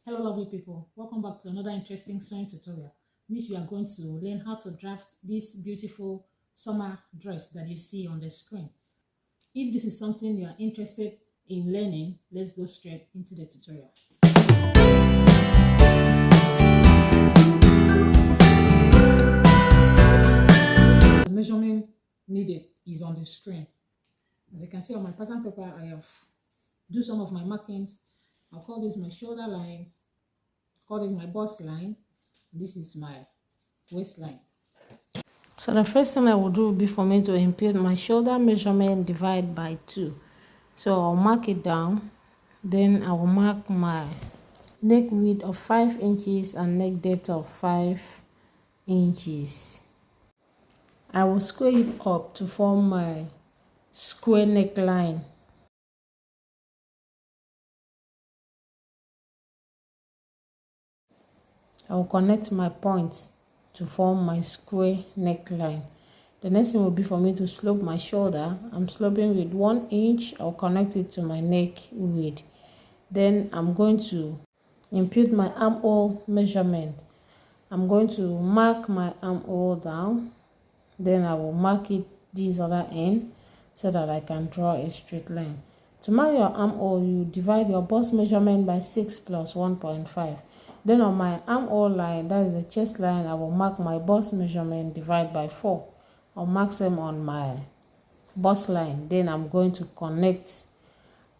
Hello lovely people, welcome back to another interesting sewing tutorial which we are going to learn how to draft this beautiful summer dress that you see on the screen. If this is something you are interested in learning, let's go straight into the tutorial. The measurement needed is on the screen. As you can see on my pattern paper, I have do some of my markings. I'll call this my shoulder line, call this my bust line, this is my waistline. So the first thing I will do will be for me to impute my shoulder measurement divide by 2. So I'll mark it down, then I will mark my neck width of 5 inches and neck depth of 5 inches. I will square it up to form my square neckline. I will connect my points to form my square neckline. The next thing will be for me to slope my shoulder. I'm sloping with 1 inch. I'll connect it to my neck width. Then I'm going to impute my armhole measurement. I'm going to mark my armhole down. Then I will mark it this other end so that I can draw a straight line. To mark your armhole, you divide your bust measurement by 6 plus 1.5. Then on my armhole line, that is the chest line, I will mark my bust measurement divide by 4. I'll mark them on my bust line. Then I'm going to connect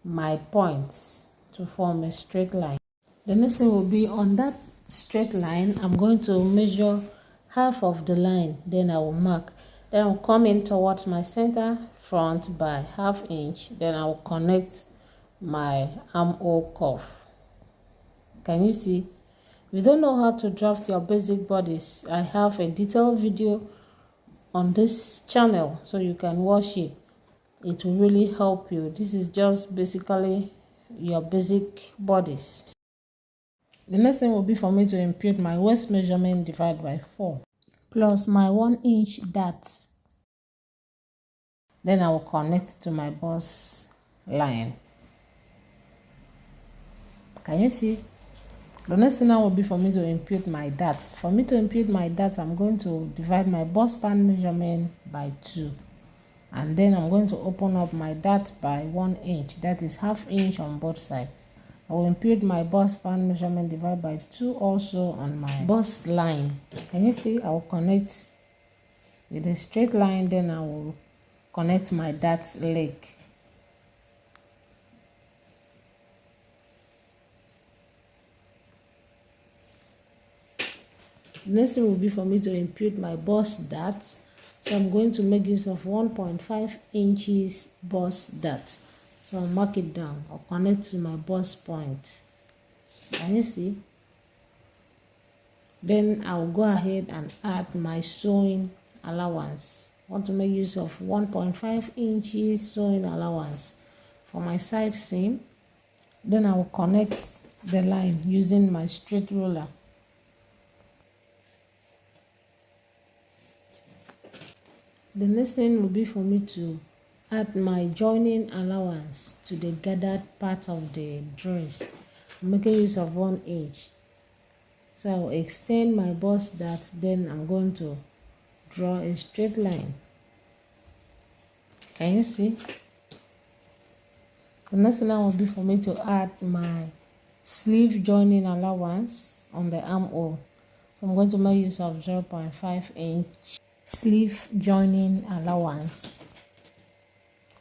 my points to form a straight line. The next thing will be on that straight line, I'm going to measure half of the line. Then I will mark. Then I'll come in towards my center front by ½ inch. Then I will connect my armhole cuff. Can you see? If you don't know how to draft your basic bodice, I have a detailed video on this channel so you can watch it. It will really help you. This is just basically your basic bodice. The next thing will be for me to impute my waist measurement divided by 4 plus my 1 inch dart. Then I will connect to my bust line. Can you see? The next thing now will be for me to impute my darts. For me to impute my darts, I'm going to divide my bust span measurement by 2. And then I'm going to open up my dart by 1 inch. That is ½ inch on both sides. I will impute my bust span measurement divided by 2 also on my bust line. Can you see? I will connect with a straight line. Then I will connect my dart leg. Next thing will be for me to impute my bust dart. So I'm going to make use of 1.5 inches bust dart. So I'll mark it down. I'll connect to my bust point. Can you see? Then I'll go ahead and add my sewing allowance. I want to make use of 1.5 inches sewing allowance for my side seam. Then I will connect the line using my straight ruler. The next thing will be for me to add my joining allowance to the gathered part of the dress. I'm making use of 1 inch. So I will extend my bust dart, then I'm going to draw a straight line. Can you see? The next thing will be for me to add my sleeve joining allowance on the armhole. So I'm going to make use of 0.5 inch sleeve joining allowance.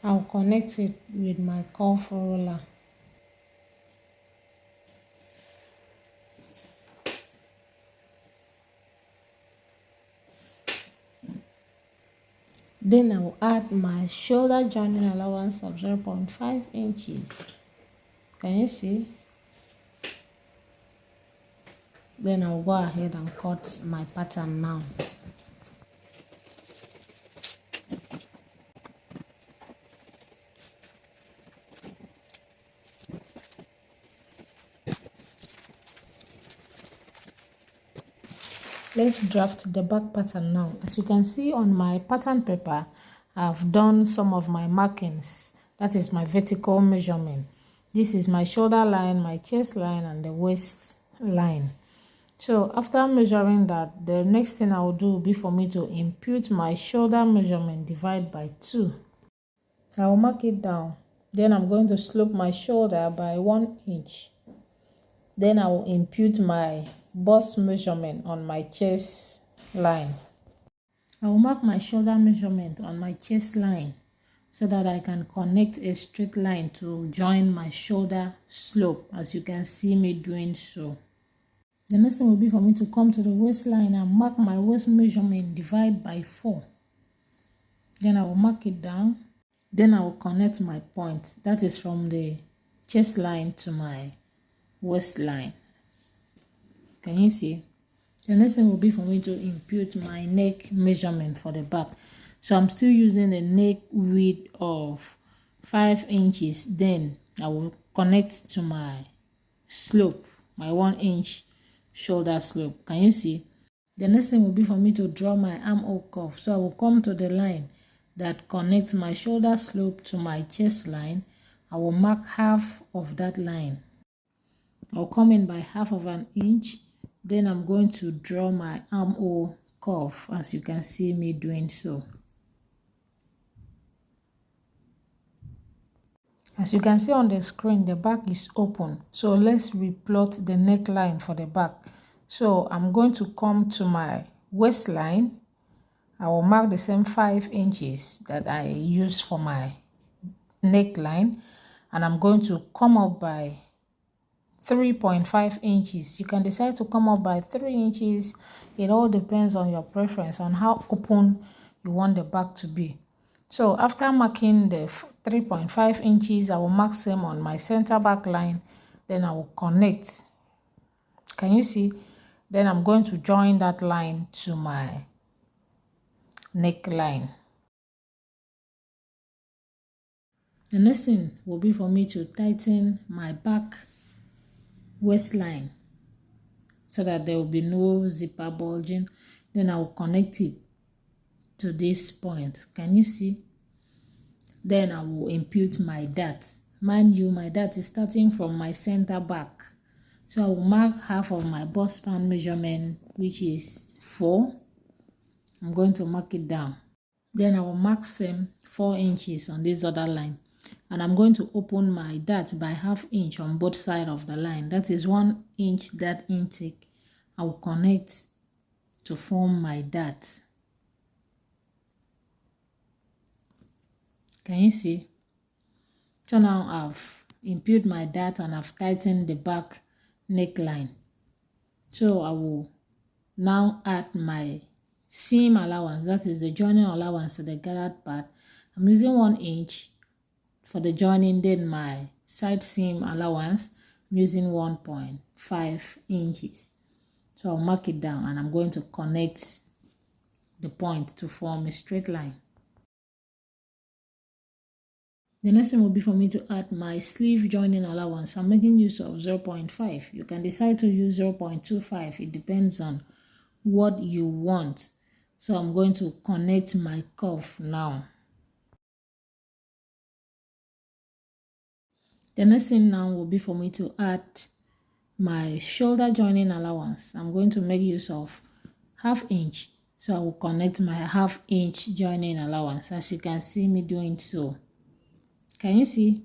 I'll connect it with my cuff roller. Then I will add my shoulder joining allowance of 0.5 inches. Can you see? Then I'll go ahead and cut my pattern now. Let's draft the back pattern now. As you can see on my pattern paper, I've done some of my markings. That is my vertical measurement. This is my shoulder line, my chest line, and the waist line. So after measuring that, the next thing I will do will be for me to impute my shoulder measurement, divide by 2. I will mark it down. Then I'm going to slope my shoulder by 1 inch. Then I will impute my bust measurement on my chest line. I will mark my shoulder measurement on my chest line so that I can connect a straight line to join my shoulder slope, as you can see me doing so. The next thing will be for me to come to the waistline and mark my waist measurement, divide by 4. Then I will mark it down. Then I will connect my point. That is from the chest line to my waistline. Can you see? The next thing will be for me to impute my neck measurement for the back. So I'm still using a neck width of 5 inches. Then I will connect to my slope, my 1 inch shoulder slope. Can you see? The next thing will be for me to draw my armhole curve. So I will come to the line that connects my shoulder slope to my chest line. I will mark half of that line. I'll come in by half of an inch. Then I'm going to draw my armhole curve, as you can see me doing so. As you can see on the screen, the back is open. So let's replot the neckline for the back. So I'm going to come to my waistline. I will mark the same 5 inches that I used for my neckline. And I'm going to come up by 3.5 inches. You can decide to come up by 3 inches. It all depends on your preference, on how open you want the back to be. So after marking the 3.5 inches, I will mark same on my center back line. Then I will connect. Can you see? Then I'm going to join that line to my neckline. The next thing will be for me to tighten my back waistline so that there will be no zipper bulging. Then I will connect it to this point. Can you see? Then I will impute my dart. Mind you, my dart is starting from my center back. So I will mark half of my bust span measurement, which is 4. I'm going to mark it down. Then I will mark same 4 inches on this other line. And I'm going to open my dart by ½ inch on both sides of the line. That is 1 inch dart intake. I will connect to form my dart. Can you see? So now I've imputed my dart and I've tightened the back neckline. So I will now add my seam allowance, that is the joining allowance to the gathered part. I'm using 1 inch for the joining. Then my side seam allowance, I'm using 1.5 inches. So I'll mark it down and I'm going to connect the point to form a straight line. The next thing will be for me to add my sleeve joining allowance. I'm making use of 0.5. You can decide to use 0.25. It depends on what you want. So I'm going to connect my cuff now. The next thing now will be for me to add my shoulder joining allowance. I'm going to make use of ½ inch. So I will connect my ½ inch joining allowance, as you can see me doing so. Can you see?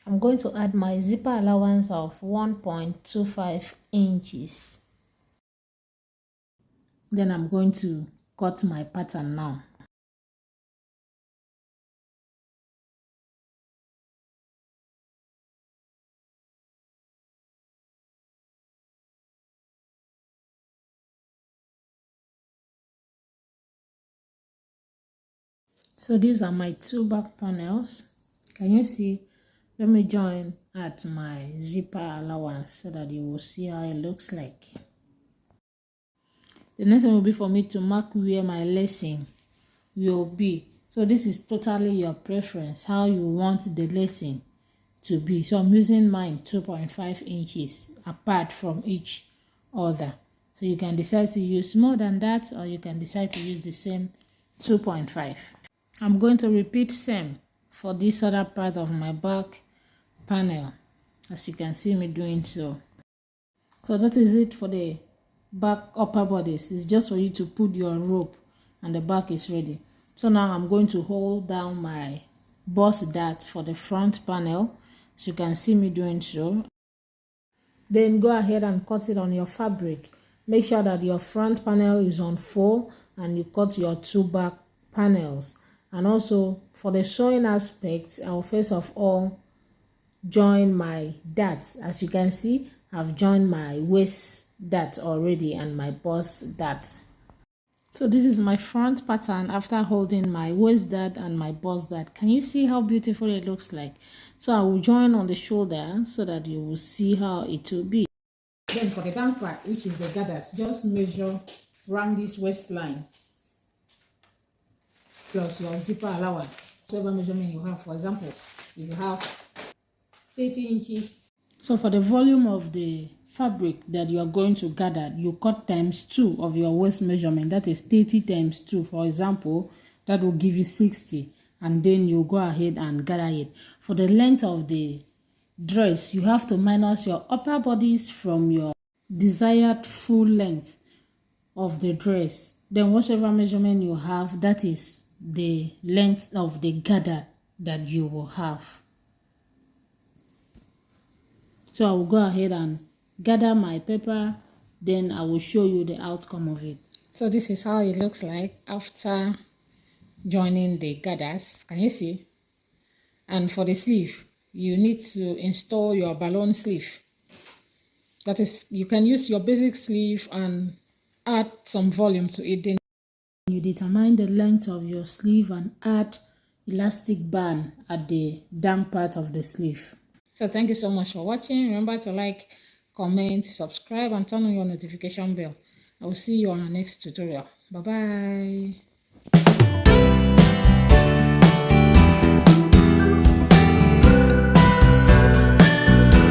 I'm going to add my zipper allowance of 1.25 inches. Then I'm going to cut my pattern now. So these are my 2 back panels. Can you see? Let me join at my zipper allowance so that you will see how it looks like. The next thing will be for me to mark where my lacing will be. So this is totally your preference, how you want the lacing to be. So I'm using mine 2.5 inches apart from each other. So you can decide to use more than that, or you can decide to use the same 2.5. I'm going to repeat same for this other part of my back panel, as you can see me doing so. So that is it for the back upper bodice. It's just for you to put your rope and the back is ready. So now I'm going to hold down my bust dart for the front panel, so you can see me doing so. Then go ahead and cut it on your fabric. Make sure that your front panel is on 4 and you cut your 2 back panels. And also for the sewing aspect, I'll first of all join my darts. As you can see, I've joined my waist dart already and my bust dart. So this is my front pattern after holding my waist dart and my bust dart. Can you see how beautiful it looks like? So I will join on the shoulder so that you will see how it will be. Then for the down part, which is the gathers, just measure around this waistline plus your zipper allowance. Whatever measurement you have, for example, if you have 30 inches. So for the volume of the fabric that you are going to gather, you cut times 2 of your waist measurement. That is 30 times 2. For example, that will give you 60. And then you go ahead and gather it. For the length of the dress, you have to minus your upper bodice from your desired full length of the dress. Then whatever measurement you have, that is the length of the gather that you will have. So I will go ahead and gather my paper, then I will show you the outcome of it. So this is how it looks like after joining the gathers. Can you see? And for the sleeve, you need to install your balloon sleeve. That is, you can use your basic sleeve and add some volume to it. Then you determine the length of your sleeve and add elastic band at the down part of the sleeve. So thank you so much for watching. Remember to like, comment, subscribe, and turn on your notification bell. I will see you on our next tutorial. Bye bye.